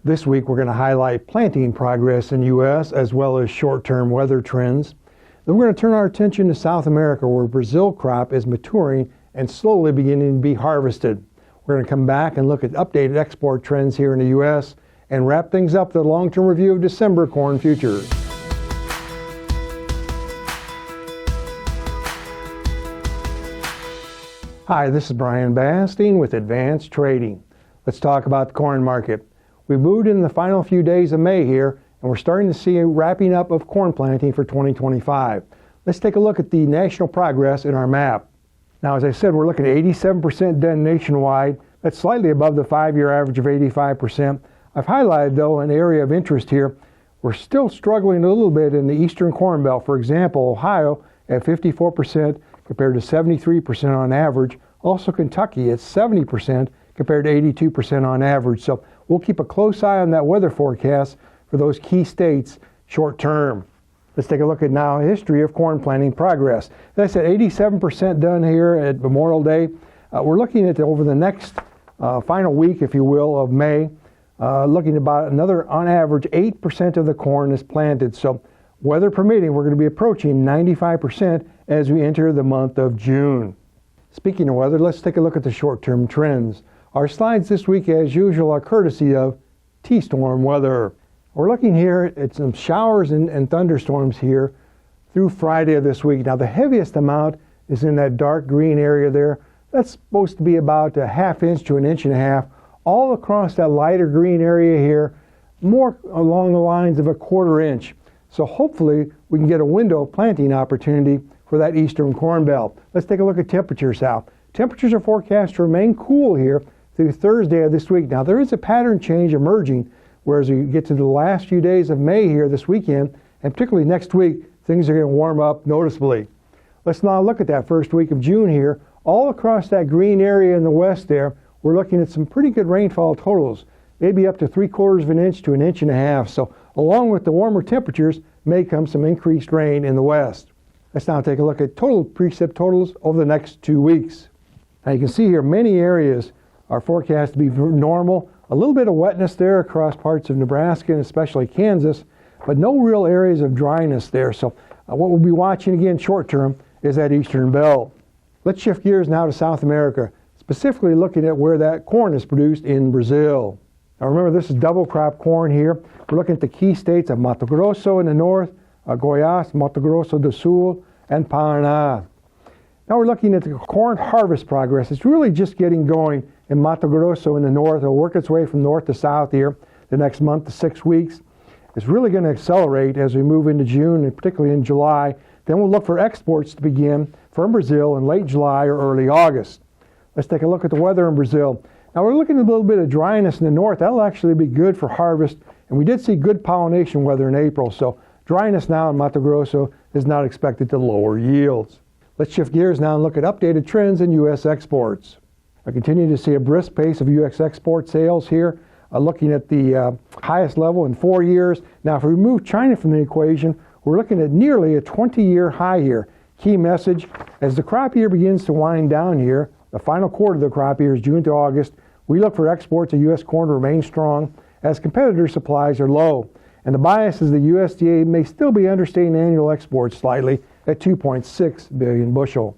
This week we're going to highlight planting progress in the U.S. as well as short-term weather trends. Then we're going to turn our attention to South America, where Brazil crop is maturing and slowly beginning to be harvested. We're going to come back and look at updated export trends here in the U.S. and wrap things up with a long-term review of December corn futures. Hi, this is Brian Bastine with Advanced Trading. Let's talk about the corn market. We've moved in the final few days of May here, and we're starting to see a wrapping up of corn planting for 2025. Let's take a look at the national progress in our map. Now, as I said, we're looking at 87% done nationwide. That's slightly above the 5-year average of 85%. I've highlighted, though, an area of interest here. We're still struggling a little bit in the eastern corn belt. For example, Ohio at 54% compared to 73% on average. Also Kentucky at 70% compared to 82% on average. So we'll keep a close eye on that weather forecast for those key states short term. Let's take a look at now history of corn planting progress. As I said, 87% done here at Memorial Day. We're looking at over the next final week, if you will, of May, looking at about another, on average, 8% of the corn is planted. So weather permitting, we're going to be approaching 95% as we enter the month of June. Speaking of weather, let's take a look at the short-term trends. Our slides this week, as usual, are courtesy of T-storm weather. We're looking here at some showers and thunderstorms here through Friday of this week. Now, the heaviest amount is in that dark green area there. That's supposed to be about a ½ inch to 1.5 inches. All across that lighter green area here, more along the lines of a 1/4 inch. So hopefully we can get a window of planting opportunity for that eastern corn belt. Let's take a look at temperatures now. Temperatures are forecast to remain cool here through Thursday of this week. Now, there is a pattern change emerging, whereas we get to the last few days of May here this weekend, and particularly next week, things are going to warm up noticeably. Let's now look at that first week of June here. All across that green area in the west there, we're looking at some pretty good rainfall totals, maybe up to 3/4 inch to 1.5 inches. So along with the warmer temperatures may come some increased rain in the west. Let's now take a look at total precip totals over the next 2 weeks. Now you can see here many areas are forecast to be normal. A little bit of wetness there across parts of Nebraska and especially Kansas, but no real areas of dryness there. So what we'll be watching again short term is that eastern belt. Let's shift gears now to South America, specifically looking at where that corn is produced in Brazil. Now remember, this is double crop corn here. We're looking at the key states of Mato Grosso in the north, Goiás, Mato Grosso do Sul, and Paraná. Now we're looking at the corn harvest progress. It's really just getting going in Mato Grosso in the north. It'll work its way from north to south here the next month to 6 weeks. It's really going to accelerate as we move into June and particularly in July. Then we'll look for exports to begin from Brazil in late July or early August. Let's take a look at the weather in Brazil. Now we're looking at a little bit of dryness in the north. That'll actually be good for harvest. And we did see good pollination weather in April. So dryness now in Mato Grosso is not expected to lower yields. Let's shift gears now and look at updated trends in U.S. exports. I continue to see a brisk pace of U.S. export sales here, looking at the highest level in 4 years. Now, if we remove China from the equation, we're looking at nearly a 20-year high here. Key message, as the crop year begins to wind down here, the final quarter of the crop year is June to August, we look for exports of U.S. corn to remain strong as competitor supplies are low. And the bias is the USDA may still be understating annual exports slightly at 2.6 billion bushel.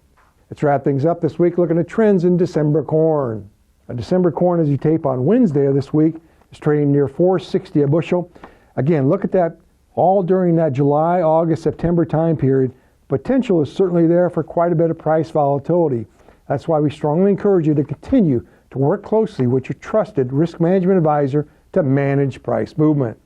Let's wrap things up this week looking at trends in December corn. December corn, as you tape on Wednesday of this week, is trading near $4.60 a bushel. Again, look at that all during that July, August, September time period. Potential is certainly there for quite a bit of price volatility. That's why we strongly encourage you to continue to work closely with your trusted risk management advisor to manage price movement.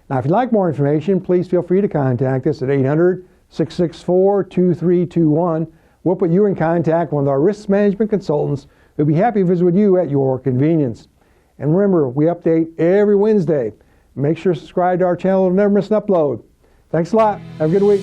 Now, if you'd like more information, please feel free to contact us at 800-664-2321. We'll put you in contact with one of our risk management consultants who'll be happy to visit with you at your convenience. And remember, we update every Wednesday. Make sure to subscribe to our channel to never miss an upload. Thanks a lot. Have a good week.